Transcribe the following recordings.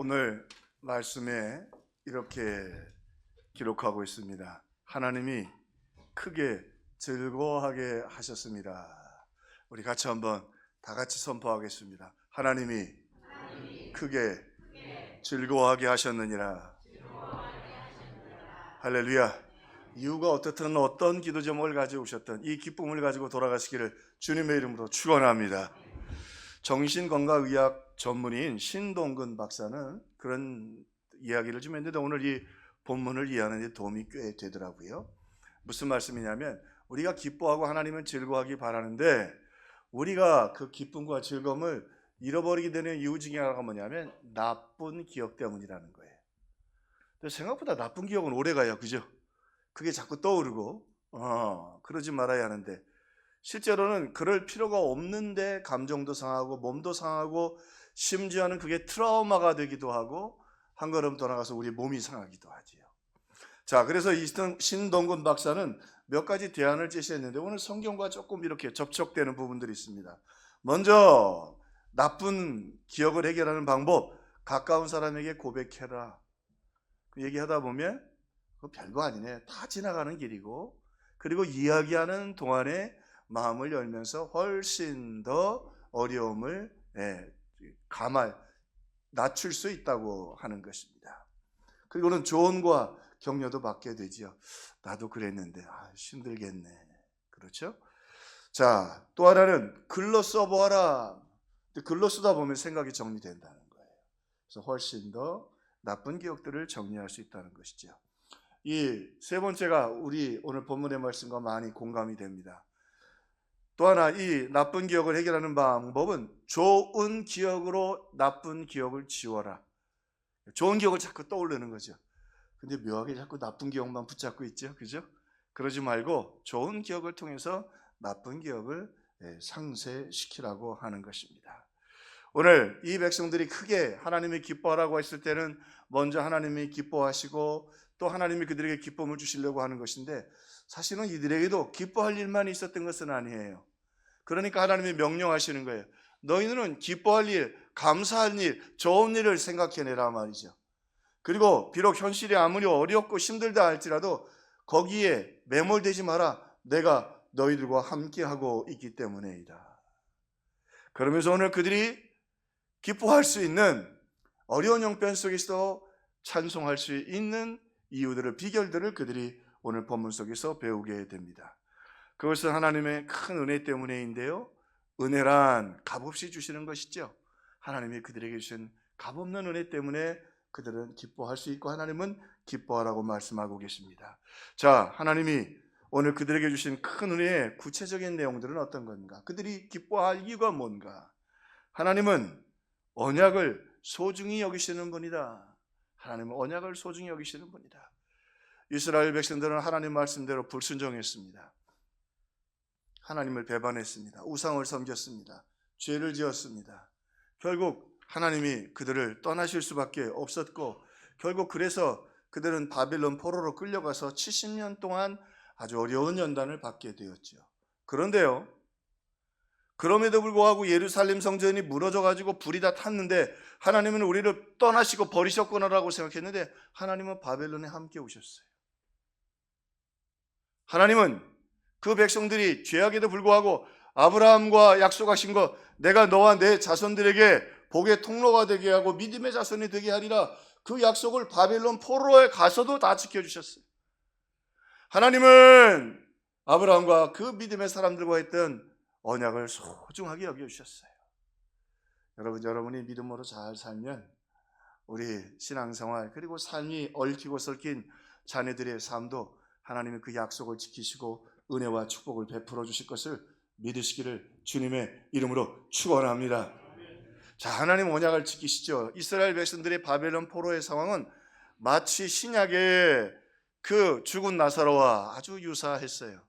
오늘 말씀에 이렇게 기록하고 있습니다. 하나님이 크게 즐거워하게 하셨습니다. 우리 같이 한번 다 같이 선포하겠습니다. 하나님이 크게 즐거워하게 하셨느니라. 할렐루야. 이유가 어떻든 어떤 기도 제목을 가지고 오셨든 이 기쁨을 가지고 돌아가시기를 주님의 이름으로 축원합니다. 정신건강의학 전문의인 신동근 박사는 그런 이야기를 좀 했는데 오늘 이 본문을 이해하는 데 도움이 꽤 되더라고요. 무슨 말씀이냐면 우리가 기뻐하고 하나님은 즐거워하기 바라는데 우리가 그 기쁨과 즐거움을 잃어버리게 되는 이유 중에 하나가 뭐냐면 나쁜 기억 때문이라는 거예요. 생각보다 나쁜 기억은 오래가요. 그죠? 그게 자꾸 떠오르고 그러지 말아야 하는데 실제로는 그럴 필요가 없는데 감정도 상하고 몸도 상하고 심지어는 그게 트라우마가 되기도 하고 한 걸음 더 나가서 우리 몸이 상하기도 하지요. 자, 그래서 이 신동근 박사는 몇 가지 대안을 제시했는데 오늘 성경과 조금 이렇게 접촉되는 부분들이 있습니다. 먼저 나쁜 기억을 해결하는 방법, 가까운 사람에게 고백해라. 그 얘기하다 보면 그거 별거 아니네. 다 지나가는 길이고 그리고 이야기하는 동안에 마음을 열면서 훨씬 더 어려움을 낮출 수 있다고 하는 것입니다. 그리고는 조언과 격려도 받게 되지요. 나도 그랬는데 힘들겠네. 그렇죠? 자, 또 하나는 글로 써보아라. 글로 쓰다 보면 생각이 정리된다는 거예요. 그래서 훨씬 더 나쁜 기억들을 정리할 수 있다는 것이죠. 이 세 번째가 우리 오늘 본문의 말씀과 많이 공감이 됩니다. 또 하나 이 나쁜 기억을 해결하는 방법은 좋은 기억으로 나쁜 기억을 지워라. 좋은 기억을 자꾸 떠올리는 거죠. 근데 묘하게 자꾸 나쁜 기억만 붙잡고 있죠. 그죠? 그러지 말고 좋은 기억을 통해서 나쁜 기억을 상쇄시키라고 하는 것입니다. 오늘 이 백성들이 크게 하나님이 기뻐하라고 했을 때는 먼저 하나님이 기뻐하시고 또 하나님이 그들에게 기쁨을 주시려고 하는 것인데 사실은 이들에게도 기뻐할 일만 있었던 것은 아니에요. 그러니까 하나님이 명령하시는 거예요. 너희는 기뻐할 일, 감사할 일, 좋은 일을 생각해내라 말이죠. 그리고 비록 현실이 아무리 어렵고 힘들다 할지라도 거기에 매몰되지 마라. 내가 너희들과 함께하고 있기 때문이다. 그러면서 오늘 그들이 기뻐할 수 있는 어려운 형편 속에서 찬송할 수 있는 이유들을, 비결들을 그들이 오늘 본문 속에서 배우게 됩니다. 그것은 하나님의 큰 은혜 때문에인데요. 은혜란 값없이 주시는 것이죠. 하나님이 그들에게 주신 값없는 은혜 때문에 그들은 기뻐할 수 있고 하나님은 기뻐하라고 말씀하고 계십니다. 자, 하나님이 오늘 그들에게 주신 큰 은혜의 구체적인 내용들은 어떤 건가? 그들이 기뻐할 이유가 뭔가? 하나님은 언약을 소중히 여기시는 분이다. 하나님은 언약을 소중히 여기시는 분이다. 이스라엘 백성들은 하나님 말씀대로 불순종했습니다. 하나님을 배반했습니다. 우상을 섬겼습니다. 죄를 지었습니다. 결국 하나님이 그들을 떠나실 수밖에 없었고 결국 그래서 그들은 바벨론 포로로 끌려가서 70년 동안 아주 어려운 연단을 받게 되었죠. 그런데요, 그럼에도 불구하고 예루살렘 성전이 무너져가지고 불이 다 탔는데 하나님은 우리를 떠나시고 버리셨구나라고 생각했는데 하나님은 바벨론에 함께 오셨어요. 하나님은 그 백성들이 죄악에도 불구하고 아브라함과 약속하신 것, 내가 너와 내 자손들에게 복의 통로가 되게 하고 믿음의 자손이 되게 하리라, 그 약속을 바벨론 포로에 가서도 다 지켜주셨어요. 하나님은 아브라함과 그 믿음의 사람들과 했던 언약을 소중하게 여겨주셨어요. 여러분이 믿음으로 잘 살면 우리 신앙생활 그리고 삶이 얽히고 설킨 자녀들의 삶도 하나님이 그 약속을 지키시고 은혜와 축복을 베풀어 주실 것을 믿으시기를 주님의 이름으로 축원합니다. 자, 하나님 언약을 지키시죠. 이스라엘 백성들의 바벨론 포로의 상황은 마치 신약의 그 죽은 나사로와 아주 유사했어요.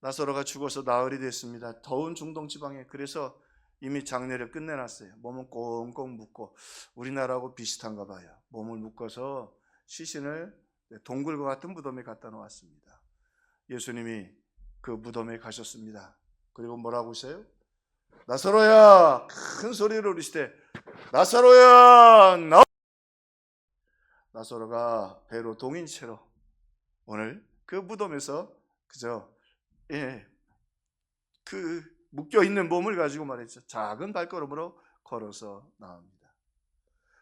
나사로가 죽어서 나흘이 됐습니다. 더운 중동 지방에. 그래서 이미 장례를 끝내놨어요. 몸은 꽁꽁 묶고 우리나라하고 비슷한가 봐요. 몸을 묶어서 시신을 동굴과 같은 무덤에 갖다 놓았습니다. 예수님이 그 무덤에 가셨습니다. 그리고 뭐라고 하세요? 나사로야, 큰 소리로 울으시되 나사로야 나오. 나사로가 배로 동인 채로 오늘 그 무덤에서 그저 그 묶여 있는 몸을 가지고 말이죠, 작은 발걸음으로 걸어서 나옵니다.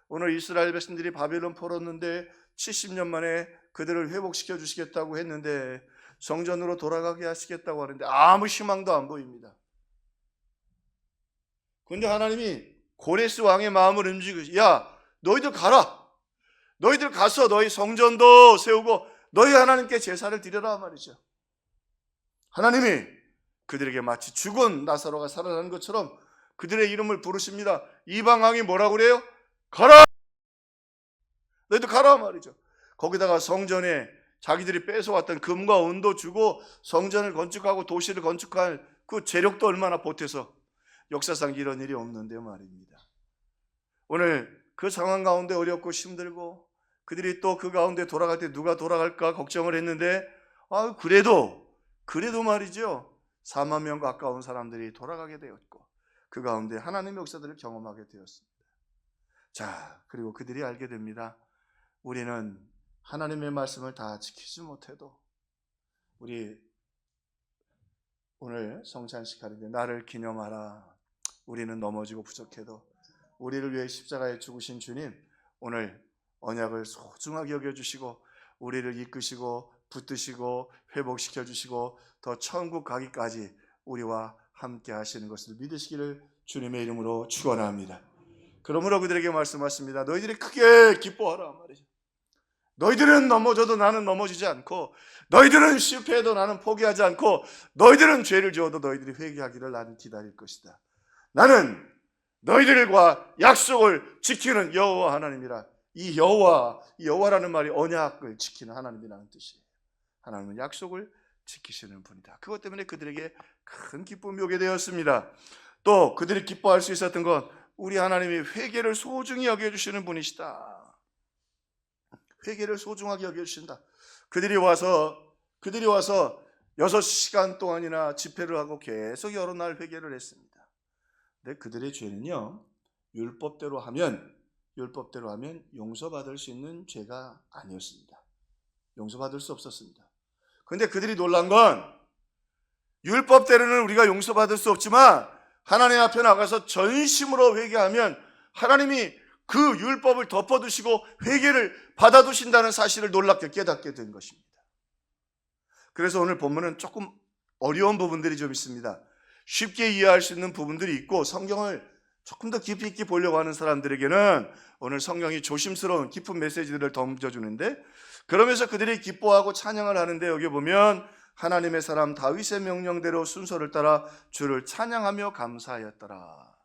오늘 이스라엘 백성들이 바벨론 포로였는데 70년 만에 그들을 회복시켜 주시겠다고 했는데 성전으로 돌아가게 하시겠다고 하는데 아무 희망도 안 보입니다. 그런데 하나님이 고레스 왕의 마음을 움직이고, 야, 너희들 가라. 너희들 가서 너희 성전도 세우고 너희 하나님께 제사를 드려라 말이죠. 하나님이 그들에게 마치 죽은 나사로가 살아나는 것처럼 그들의 이름을 부르십니다. 이방 왕이 뭐라고 그래요? 가라! 너희들 가라 말이죠. 거기다가 성전에 자기들이 뺏어왔던 금과 은도 주고 성전을 건축하고 도시를 건축할 그 재력도 얼마나 보태서, 역사상 이런 일이 없는데 말입니다. 오늘 그 상황 가운데 어렵고 힘들고 그들이 또 그 가운데 돌아갈 때 누가 돌아갈까 걱정을 했는데 그래도 말이죠, 4만 명 가까운 사람들이 돌아가게 되었고 그 가운데 하나님의 역사들을 경험하게 되었습니다. 자, 그리고 그들이 알게 됩니다. 우리는 하나님의 말씀을 다 지키지 못해도, 우리 오늘 성찬식 하는데 나를 기념하라. 우리는 넘어지고 부족해도 우리를 위해 십자가에 죽으신 주님, 오늘 언약을 소중하게 여겨주시고 우리를 이끄시고 붙드시고 회복시켜 주시고 더 천국 가기까지 우리와 함께 하시는 것을 믿으시기를 주님의 이름으로 축원합니다. 그러므로 그들에게 말씀하십니다. 너희들이 크게 기뻐하라 말이죠. 너희들은 넘어져도 나는 넘어지지 않고, 너희들은 실패해도 나는 포기하지 않고, 너희들은 죄를 지어도 너희들이 회개하기를 나는 기다릴 것이다. 나는 너희들과 약속을 지키는 여호와 하나님이라. 이 여호와라는 말이 언약을 지키는 하나님이라는 뜻이에요. 하나님은 약속을 지키시는 분이다. 그것 때문에 그들에게 큰 기쁨이 오게 되었습니다. 또 그들이 기뻐할 수 있었던 건 우리 하나님이 회개를 소중히 여겨주시는 분이시다. 회개를 소중하게 여겨주신다. 그들이 와서 6시간 동안이나 집회를 하고 계속 여러 날 회개를 했습니다. 근데 그들의 죄는요, 율법대로 하면 용서받을 수 있는 죄가 아니었습니다. 용서받을 수 없었습니다. 그런데 그들이 놀란 건, 율법대로는 우리가 용서받을 수 없지만 하나님 앞에 나가서 전심으로 회개하면 하나님이 그 율법을 덮어두시고 회개를 받아두신다는 사실을 놀랍게 깨닫게 된 것입니다. 그래서 오늘 본문은 조금 어려운 부분들이 좀 있습니다. 쉽게 이해할 수 있는 부분들이 있고, 성경을 조금 더 깊이 있게 보려고 하는 사람들에게는 오늘 성경이 조심스러운 깊은 메시지들을 던져주는데, 그러면서 그들이 기뻐하고 찬양을 하는데, 여기 보면 하나님의 사람 다윗의 명령대로 순서를 따라 주를 찬양하며 감사하였더라.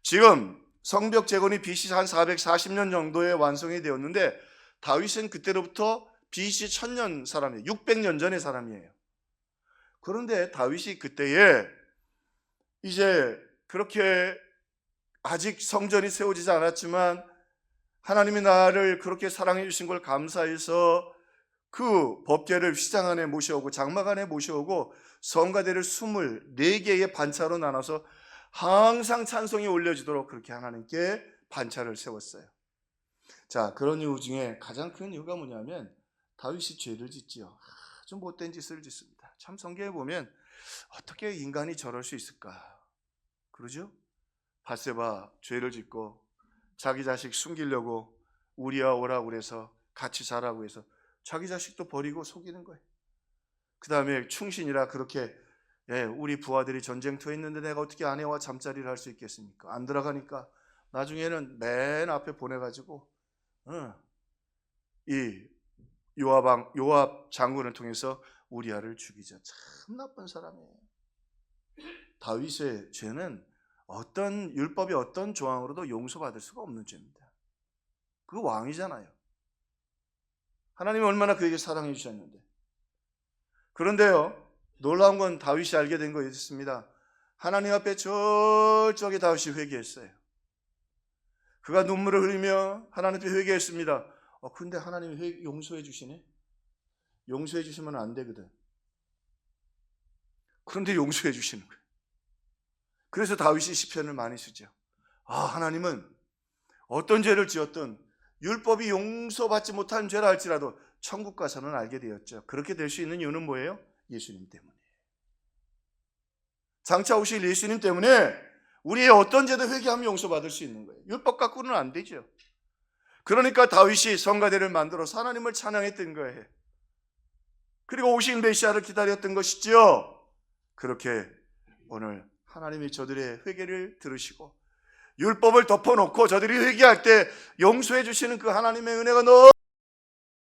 지금 성벽 재건이 BC 한 440년 정도에 완성이 되었는데, 다윗은 그때로부터 BC 1000년 사람이에요. 600년 전의 사람이에요. 그런데 다윗이 그때에 이제 그렇게 아직 성전이 세워지지 않았지만 하나님이 나를 그렇게 사랑해 주신 걸 감사해서 그 법궤를 휘장 안에 모셔오고 장막 안에 모셔오고 성가대를 24개의 반차로 나눠서 항상 찬송이 올려지도록 그렇게 하나님께 반차를 세웠어요. 자, 그런 이유 중에 가장 큰 이유가 뭐냐면 다윗이 죄를 짓지요. 아주 못된 짓을 짓습니다. 참 성경에 보면 어떻게 인간이 저럴 수 있을까? 그러죠? 밧세바 죄를 짓고 자기 자식 숨기려고 우리야 오라고 그래서 같이 자라고 해서 자기 자식도 버리고 속이는 거예요. 그 다음에 충신이라 그렇게, 우리 부하들이 전쟁터에 있는데 내가 어떻게 아내와 잠자리를 할 수 있겠습니까? 안 들어가니까 나중에는 맨 앞에 보내가지고 이 요압 장군을 통해서 우리아를 죽이자. 참 나쁜 사람이에요. 다윗의 죄는 어떤 율법의 어떤 조항으로도 용서받을 수가 없는 죄입니다. 그 왕이잖아요. 하나님이 얼마나 그에게 사랑해 주셨는데. 그런데요, 놀라운 건 다윗이 알게 된 것이었습니다. 하나님 앞에 철저하게 다윗이 회개했어요. 그가 눈물을 흘리며 하나님 앞에 회개했습니다. 근데 하나님이 용서해 주시네? 용서해 주시면 안 되거든. 그런데 용서해 주시는 거예요. 그래서 다윗이 시편을 많이 쓰죠. 하나님은 어떤 죄를 지었든 율법이 용서받지 못한 죄라 할지라도 천국 가서는 알게 되었죠. 그렇게 될 수 있는 이유는 뭐예요? 예수님 때문에. 장차 오실 예수님 때문에 우리의 어떤 죄도 회개하면 용서받을 수 있는 거예요. 율법 갖고는 안 되죠. 그러니까 다윗이 성가대를 만들어서 하나님을 찬양했던 거예요. 그리고 오신 메시아를 기다렸던 것이죠. 그렇게 오늘 하나님이 저들의 회개를 들으시고 율법을 덮어놓고 저들이 회개할 때 용서해 주시는 그 하나님의 은혜가 너무,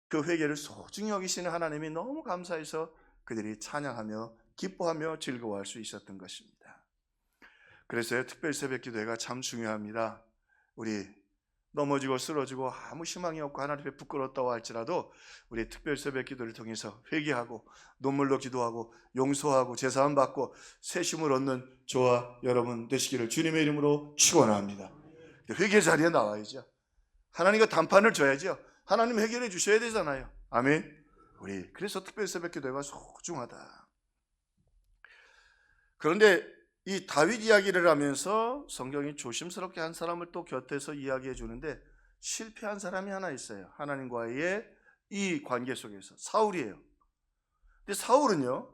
그 회개를 소중히 여기시는 하나님이 너무 감사해서 그들이 찬양하며 기뻐하며 즐거워할 수 있었던 것입니다. 그래서 특별 새벽 기도회가 참 중요합니다. 우리 넘어지고 쓰러지고 아무 희망이 없고 하나님 앞에 부끄럽다고 할지라도 우리 특별 새벽 기도를 통해서 회개하고 눈물로 기도하고 용서하고 제사함 받고 새 힘을 얻는 저와 여러분 되시기를 주님의 이름으로 축원합니다. 회개 자리에 나와야죠. 하나님과 단판을 져야죠. 하나님 해결해 주셔야 되잖아요. 아멘. 우리 그래서 특별 새벽 기도가 소중하다. 그런데 이 다윗 이야기를 하면서 성경이 조심스럽게 한 사람을 또 곁에서 이야기해 주는데 실패한 사람이 하나 있어요. 하나님과의 이 관계 속에서 사울이에요. 근데 사울은요,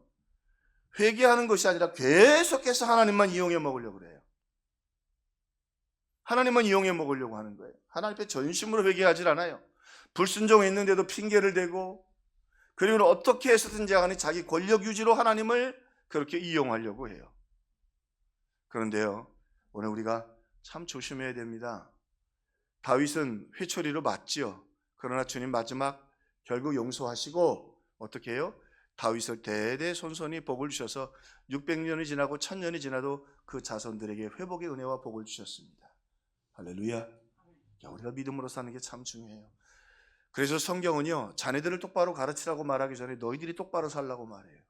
회개하는 것이 아니라 계속해서 하나님만 이용해 먹으려고 그래요. 하나님만 이용해 먹으려고 하는 거예요. 하나님 앞에 전심으로 회개하지 않아요. 불순종했는데도 핑계를 대고, 그리고 어떻게 해서든지 간에 자기 권력 유지로 하나님을 그렇게 이용하려고 해요. 그런데요, 오늘 우리가 참 조심해야 됩니다. 다윗은 회초리로 맞지요. 그러나 주님 마지막 결국 용서하시고 어떻게 해요? 다윗을 대대손손이 복을 주셔서 600년이 지나고 1000년이 지나도 그 자손들에게 회복의 은혜와 복을 주셨습니다. 할렐루야. 우리가 믿음으로 사는 게 참 중요해요. 그래서 성경은요, 자네들을 똑바로 가르치라고 말하기 전에 너희들이 똑바로 살라고 말해요.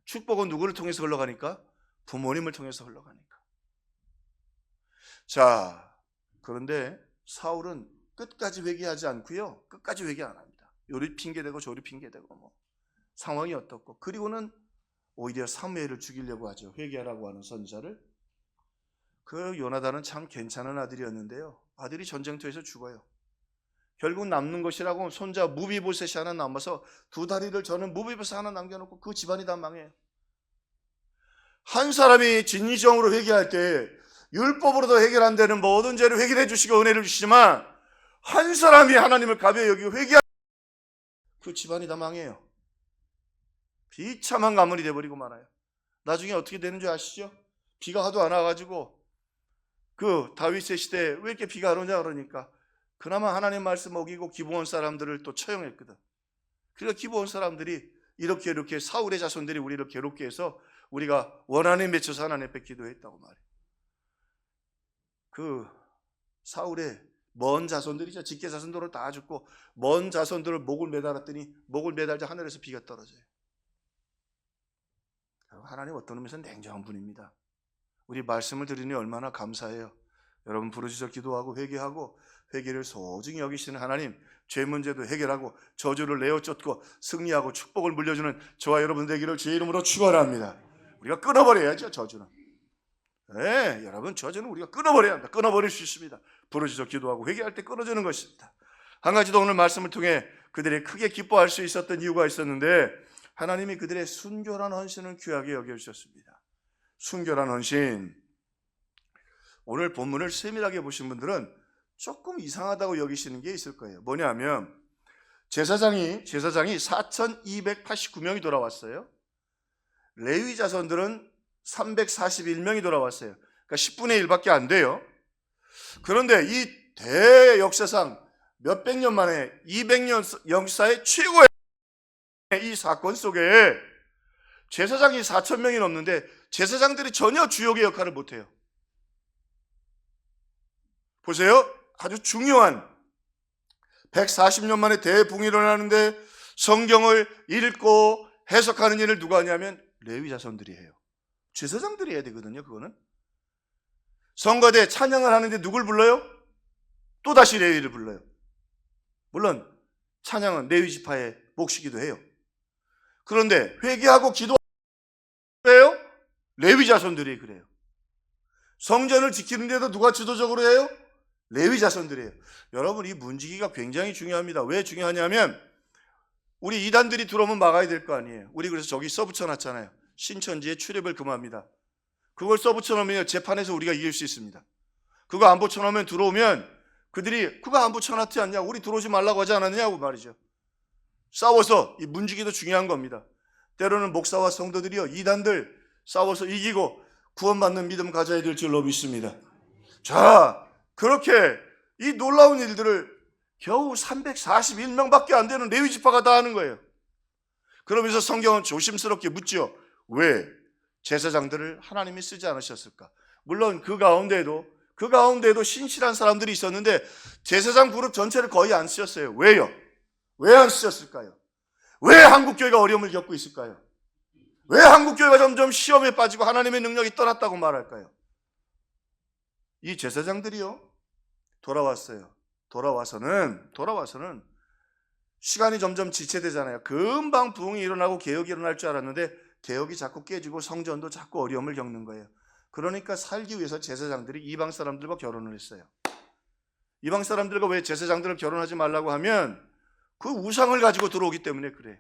축복은 누구를 통해서 흘러가니까? 부모님을 통해서 흘러가니까. 자, 그런데 사울은 끝까지 회개하지 않고요, 끝까지 회개 안 합니다. 요리 핑계대고 저리 핑계대고 상황이 어떻고, 그리고는 오히려 사무엘을 죽이려고 하죠. 회개하라고 하는 선지자를. 그 요나단은 참 괜찮은 아들이었는데요, 아들이 전쟁터에서 죽어요. 결국 남는 것이라고 손자 무비보셋이 하나 남아서 두 다리를 저는 무비보셋 하나 남겨놓고 그 집안이 다 망해요. 한 사람이 진리정으로 회개할 때 율법으로도 해결 안 되는 모든 죄를 해결해 주시고 은혜를 주시지만, 한 사람이 하나님을 가벼이 여기고 회개할 그 집안이 다 망해요. 비참한 가문이 돼버리고 말아요. 나중에 어떻게 되는 줄 아시죠? 비가 하도 안 와가지고 그 다윗의 시대에 왜 이렇게 비가 안 오냐 그러니까 그나마 하나님 말씀 어기고 기브온 사람들을 또 처형했거든. 그러니까 기브온 사람들이 이렇게 사울의 자손들이 우리를 괴롭게 해서 우리가 원한에 맺혀서 하나님 앞에 기도했다고 말해요. 그 사울의 먼 자손들이죠. 직계 자손들을 다 죽고 먼 자손들을 목을 매달았더니 목을 매달자 하늘에서 비가 떨어져요. 하나님 어떤 의미에서 냉정한 분입니다. 우리 말씀을 들으니 얼마나 감사해요. 여러분 부르짖어 기도하고 회개하고 회개를 소중히 여기시는 하나님, 죄 문제도 해결하고 저주를 내어 쫓고 승리하고 축복을 물려주는 저와 여러분 되기를 주의 이름으로 축원합니다. 우리가 끊어버려야죠, 저주는. 네, 여러분 저주는 우리가 끊어버려야 합니다. 끊어버릴 수 있습니다. 부르짖어 기도하고 회개할 때 끊어지는 것입니다. 한 가지도 오늘 말씀을 통해 그들이 크게 기뻐할 수 있었던 이유가 있었는데, 하나님이 그들의 순결한 헌신을 귀하게 여겨주셨습니다. 순결한 헌신. 오늘 본문을 세밀하게 보신 분들은 조금 이상하다고 여기시는 게 있을 거예요. 뭐냐면 제사장이 4289명이 돌아왔어요. 레위 자손들은 341명이 돌아왔어요. 그러니까 10분의 1밖에 안 돼요. 그런데 이 대역사상 몇백 년 만에 200년 역사의 최고의 이 사건 속에 제사장이 4,000명이 넘는데 제사장들이 전혀 주역의 역할을 못해요. 보세요. 아주 중요한 140년 만에 대붕이 일어나는데 성경을 읽고 해석하는 일을 누가 하냐면 레위 자손들이 해요. 제사장들이 해야 되거든요. 그거는 성가대 찬양을 하는데 누굴 불러요? 또다시 레위를 불러요. 물론 찬양은 레위 지파의 몫이기도 해요. 그런데 회개하고 기도해요? 레위 자손들이 그래요. 성전을 지키는데도 누가 주도적으로 해요? 레위 자손들이에요. 여러분, 이 문지기가 굉장히 중요합니다. 왜 중요하냐면 우리 이단들이 들어오면 막아야 될 거 아니에요. 우리 그래서 저기 써붙여 놨잖아요. 신천지의 출입을 금합니다. 그걸 써붙여 놓으면 재판에서 우리가 이길 수 있습니다. 그거 안 붙여 놓으면 들어오면 그들이 그거 안 붙여 놨지 않냐, 우리 들어오지 말라고 하지 않았냐고 말이죠. 싸워서, 이 문지기도 중요한 겁니다. 때로는 목사와 성도들이요, 이단들 싸워서 이기고 구원받는 믿음 가져야 될 줄로 믿습니다. 자, 그렇게 이 놀라운 일들을 겨우 341명밖에 안 되는 레위 지파가 다 하는 거예요. 그러면서 성경은 조심스럽게 묻죠. 왜 제사장들을 하나님이 쓰지 않으셨을까? 물론 그 가운데에도 신실한 사람들이 있었는데 제사장 그룹 전체를 거의 안 쓰셨어요. 왜요? 왜 안 쓰셨을까요? 왜 한국교회가 어려움을 겪고 있을까요? 왜 한국교회가 점점 시험에 빠지고 하나님의 능력이 떠났다고 말할까요? 이 제사장들이요, 돌아와서는 시간이 점점 지체되잖아요. 금방 부흥이 일어나고 개혁이 일어날 줄 알았는데 개혁이 자꾸 깨지고 성전도 자꾸 어려움을 겪는 거예요. 그러니까 살기 위해서 제사장들이 이방 사람들과 결혼을 했어요. 이방 사람들과 왜 제사장들을 결혼하지 말라고 하면 그 우상을 가지고 들어오기 때문에 그래요.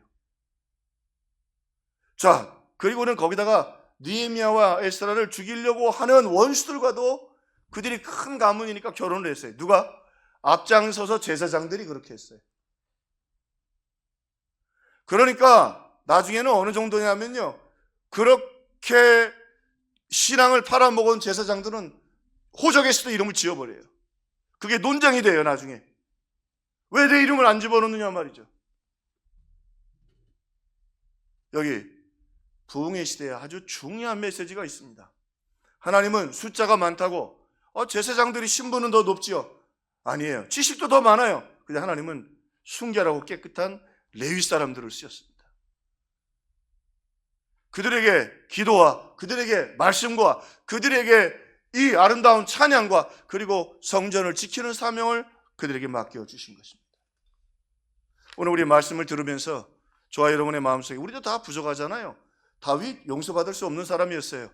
자, 그리고는 거기다가 느헤미야와 에스라를 죽이려고 하는 원수들과도 그들이 큰 가문이니까 결혼을 했어요. 누가? 앞장서서 제사장들이 그렇게 했어요. 그러니까 나중에는 어느 정도냐면요, 그렇게 신앙을 팔아먹은 제사장들은 호적에서도 이름을 지어버려요. 그게 논쟁이 돼요. 나중에 왜 내 이름을 안 집어넣느냐 말이죠. 여기 부흥의 시대에 아주 중요한 메시지가 있습니다. 하나님은 숫자가 많다고 제사장들이 신분은 더 높지요? 아니에요. 지식도 더 많아요. 근데 하나님은 순결하고 깨끗한 레위 사람들을 쓰셨습니다. 그들에게 기도와 그들에게 말씀과 그들에게 이 아름다운 찬양과 그리고 성전을 지키는 사명을 그들에게 맡겨 주신 것입니다. 오늘 우리 말씀을 들으면서 저와 여러분의 마음속에, 우리도 다 부족하잖아요. 다윗 용서받을 수 없는 사람이었어요.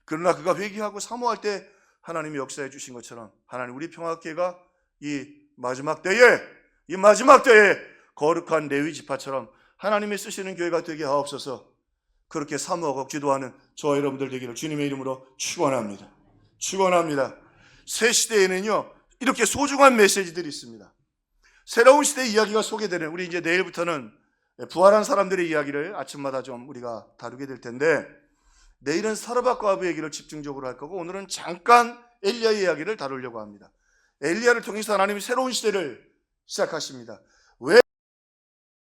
그러나 그가 회개하고 사모할 때 하나님이 역사해 주신 것처럼 하나님, 우리 평화교회가 이 마지막 때에 거룩한 레위 지파처럼 하나님이 쓰시는 교회가 되게 하옵소서. 그렇게 사모하고 기도하는 저와 여러분들 되기를 주님의 이름으로 축원합니다. 새 시대에는요, 이렇게 소중한 메시지들이 있습니다. 새로운 시대의 이야기가 소개되는, 우리 이제 내일부터는 부활한 사람들의 이야기를 아침마다 좀 우리가 다루게 될 텐데, 내일은 사르밧과 아브 얘기를 집중적으로 할 거고, 오늘은 잠깐 엘리야의 이야기를 다루려고 합니다. 엘리야를 통해서 하나님이 새로운 시대를 시작하십니다. 왜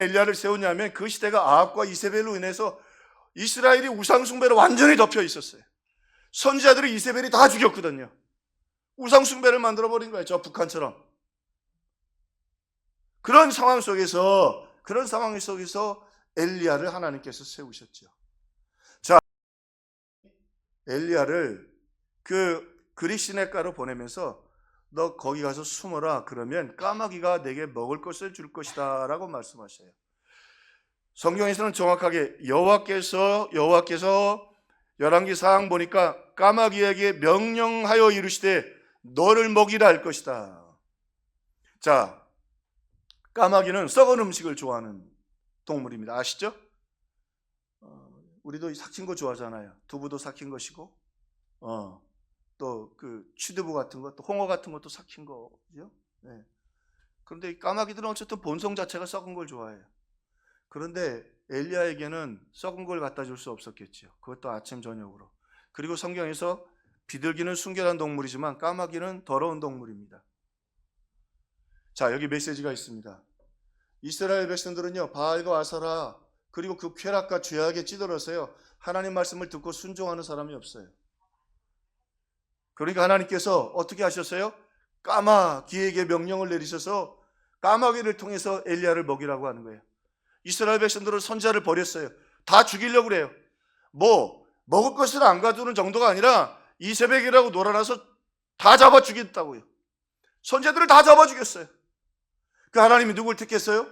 엘리야를 세우냐면 그 시대가 아합과 이세벨로 인해서 이스라엘이 우상숭배로 완전히 덮여 있었어요. 선지자들을 이세벨이 다 죽였거든요. 우상숭배를 만들어버린 거예요. 저 북한처럼. 그런 상황 속에서 엘리야를 하나님께서 세우셨죠. 자, 엘리야를 그 그리시네가로 보내면서 너 거기 가서 숨어라. 그러면 까마귀가 내게 먹을 것을 줄 것이다 라고 말씀하셔요. 성경에서는 정확하게 여호와께서 열왕기 4장 보니까 까마귀에게 명령하여 이르시되 너를 먹이라 할 것이다. 자, 까마귀는 썩은 음식을 좋아하는 동물입니다. 아시죠? 우리도 삭힌 거 좋아하잖아요. 두부도 삭힌 것이고, 또 그 취두부 같은 것, 또 홍어 같은 것도 삭힌 거죠. 네. 그런데 이 까마귀들은 어쨌든 본성 자체가 썩은 걸 좋아해요. 그런데 엘리야에게는 썩은 걸 갖다 줄 수 없었겠죠. 그것도 아침 저녁으로. 그리고 성경에서 비둘기는 순결한 동물이지만 까마귀는 더러운 동물입니다. 자, 여기 메시지가 있습니다. 이스라엘 백성들은요, 바알과 아사라 그리고 그 쾌락과 죄악에 찌들어서요, 하나님 말씀을 듣고 순종하는 사람이 없어요. 그러니까 하나님께서 어떻게 하셨어요? 까마귀에게 명령을 내리셔서 까마귀를 통해서 엘리야를 먹이라고 하는 거예요. 이스라엘 백성들은 선지자를 버렸어요. 다 죽이려고 그래요. 먹을 것을 안 가두는 정도가 아니라 이세벨이라고 놀아나서 다 잡아 죽였다고요. 선지자들을 다 잡아 죽였어요. 그 하나님이 누굴 택했어요?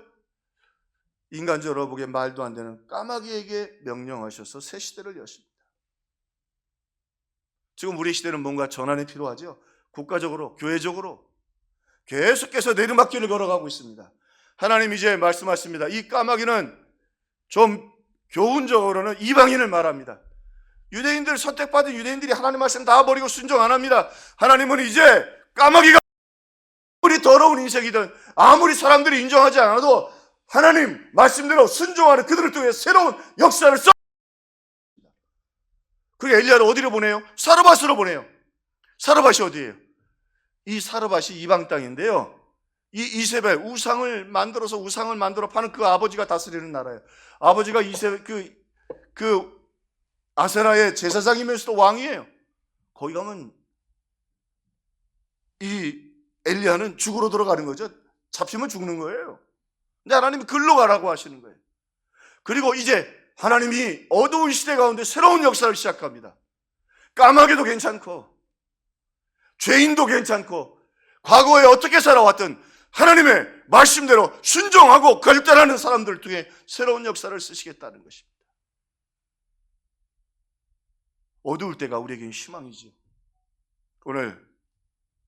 인간적으로 보기에 말도 안 되는 까마귀에게 명령하셔서 새 시대를 여십니다. 지금 우리 시대는 뭔가 전환이 필요하죠. 국가적으로, 교회적으로 계속해서 내리막길을 걸어가고 있습니다. 하나님 이제 말씀하십니다. 이 까마귀는 좀 교훈적으로는 이방인을 말합니다. 유대인들, 선택받은 유대인들이 하나님 말씀 다 버리고 순종 안 합니다. 하나님은 이제 까마귀가 아무리 더러운 인생이든 아무리 사람들이 인정하지 않아도 하나님 말씀대로 순종하는 그들을 통해 새로운 역사를 써. 그리고 엘리야를 어디로 보내요? 사르밧으로 보내요. 사르밧이 어디예요? 이 사르밧이 이방 땅인데요. 이 이세벨 우상을 만들어 파는 그 아버지가 다스리는 나라예요. 아버지가 이세벨 그 아세라의 제사장이면서도 왕이에요. 거기 가면 이 엘리야는 죽으러 들어가는 거죠. 잡히면 죽는 거예요. 근데 하나님이 글로 가라고 하시는 거예요. 그리고 이제 하나님이 어두운 시대 가운데 새로운 역사를 시작합니다. 까마귀도 괜찮고 죄인도 괜찮고 과거에 어떻게 살아왔던 하나님의 말씀대로 순종하고 결단하는 사람들 중에 새로운 역사를 쓰시겠다는 것입니다. 어두울 때가 우리에겐 희망이지요.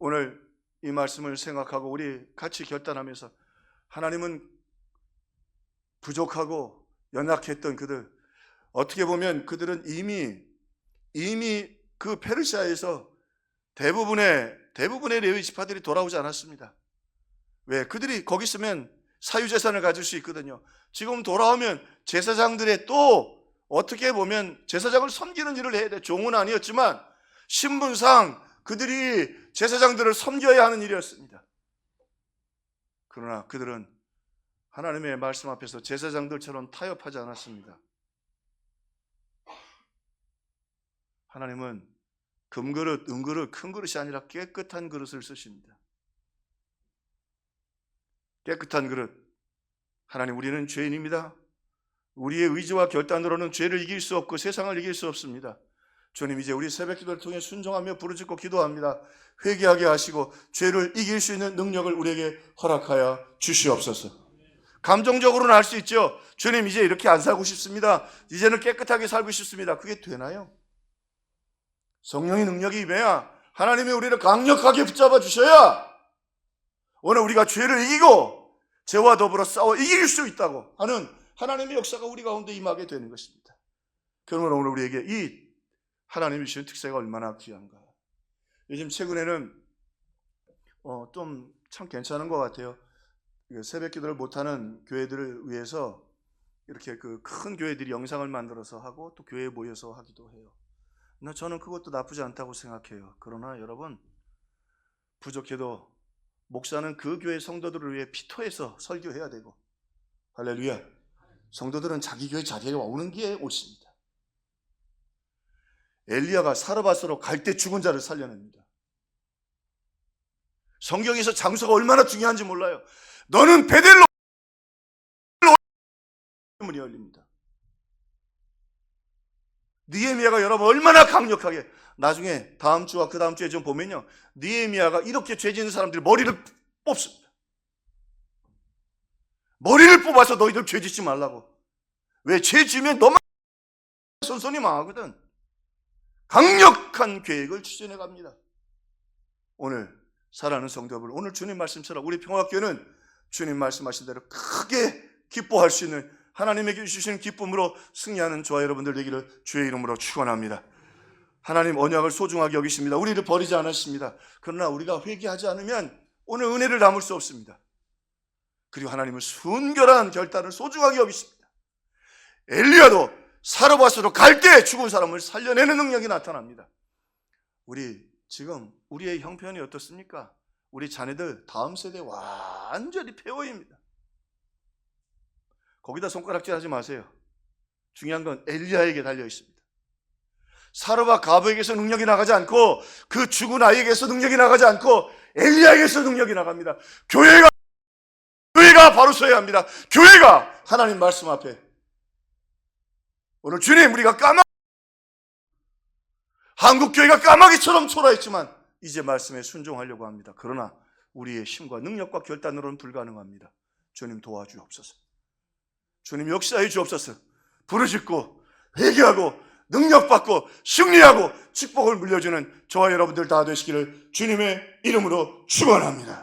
오늘 이 말씀을 생각하고 우리 같이 결단하면서 하나님은 부족하고 연약했던 그들, 어떻게 보면 그들은 이미 그 페르시아에서 대부분의 레위 지파들이 돌아오지 않았습니다. 왜? 그들이 거기 있으면 사유재산을 가질 수 있거든요. 지금 돌아오면 제사장들의 또 어떻게 보면 제사장을 섬기는 일을 해야 돼. 종은 아니었지만 신분상 그들이 제사장들을 섬겨야 하는 일이었습니다. 그러나 그들은 하나님의 말씀 앞에서 제사장들처럼 타협하지 않았습니다. 하나님은 금그릇, 은그릇, 큰 그릇이 아니라 깨끗한 그릇을 쓰십니다. 깨끗한 그릇. 하나님, 우리는 죄인입니다. 우리의 의지와 결단으로는 죄를 이길 수 없고 세상을 이길 수 없습니다. 주님, 이제 우리 새벽 기도를 통해 순종하며 부르짖고 기도합니다. 회개하게 하시고 죄를 이길 수 있는 능력을 우리에게 허락하여 주시옵소서. 감정적으로는 할 수 있죠. 주님, 이제 이렇게 안 살고 싶습니다. 이제는 깨끗하게 살고 싶습니다. 그게 되나요? 성령의 능력이 임해야, 하나님이 우리를 강력하게 붙잡아 주셔야 오늘 우리가 죄를 이기고 죄와 더불어 싸워 이길 수 있다고 하는 하나님의 역사가 우리 가운데 임하게 되는 것입니다. 그러면 오늘 우리에게 이 하나님이 주신 특세가 얼마나 귀한가. 요즘 최근에는 좀 참 괜찮은 것 같아요. 새벽 기도를 못하는 교회들을 위해서 이렇게 그 큰 교회들이 영상을 만들어서 하고 또 교회에 모여서 하기도 해요. 저는 그것도 나쁘지 않다고 생각해요. 그러나 여러분, 부족해도 목사는 그 교회 성도들을 위해 피토해서 설교해야 되고, 할렐루야, 성도들은 자기 교회 자리에 오는 게 옳습니다. 엘리야가 사르밧으로 갈 때 죽은 자를 살려냅니다. 성경에서 장소가 얼마나 중요한지 몰라요. 너는 베델로 문이 열립니다. 느헤미야가 여러분 얼마나 강력하게, 나중에 다음 주와 그 다음 주에 좀 보면요, 느헤미야가 이렇게 죄 짓는 사람들이 머리를 뽑습니다. 머리를 뽑아서 너희들 죄 짓지 말라고. 왜? 죄 지으면 너만 손손이 망하거든. 강력한 계획을 추진해 갑니다. 오늘 사랑하는 성도 여러분, 오늘 주님 말씀처럼 우리 평화교회는 주님 말씀하신 대로 크게 기뻐할 수 있는, 하나님에게 주시는 기쁨으로 승리하는 저와 여러분들 되기를 주의 이름으로 축원합니다. 하나님 언약을 소중하게 여기십니다. 우리를 버리지 않으십니다. 그러나 우리가 회개하지 않으면 오늘 은혜를 담을 수 없습니다. 그리고 하나님은 순결한 결단을 소중하게 여기십니다. 엘리야도 사르밧으로 갈 때 죽은 사람을 살려내는 능력이 나타납니다. 우리 지금 우리의 형편이 어떻습니까? 우리 자녀들 다음 세대 완전히 폐허입니다. 거기다 손가락질 하지 마세요. 중요한 건 엘리야에게 달려 있습니다. 사르밧 가부에게서 능력이 나가지 않고, 그 죽은 아이에게서 능력이 나가지 않고 엘리야에게서 능력이 나갑니다. 교회가 바로 서야 합니다. 교회가 하나님 말씀 앞에. 오늘 주님, 우리가 한국교회가 까마귀처럼 초라했지만 이제 말씀에 순종하려고 합니다. 그러나 우리의 힘과 능력과 결단으로는 불가능합니다. 주님 도와주옵소서. 주님 역사해 주옵소서. 부르짖고 회개하고 능력받고 승리하고 축복을 물려주는 저와 여러분들 다 되시기를 주님의 이름으로 축원합니다.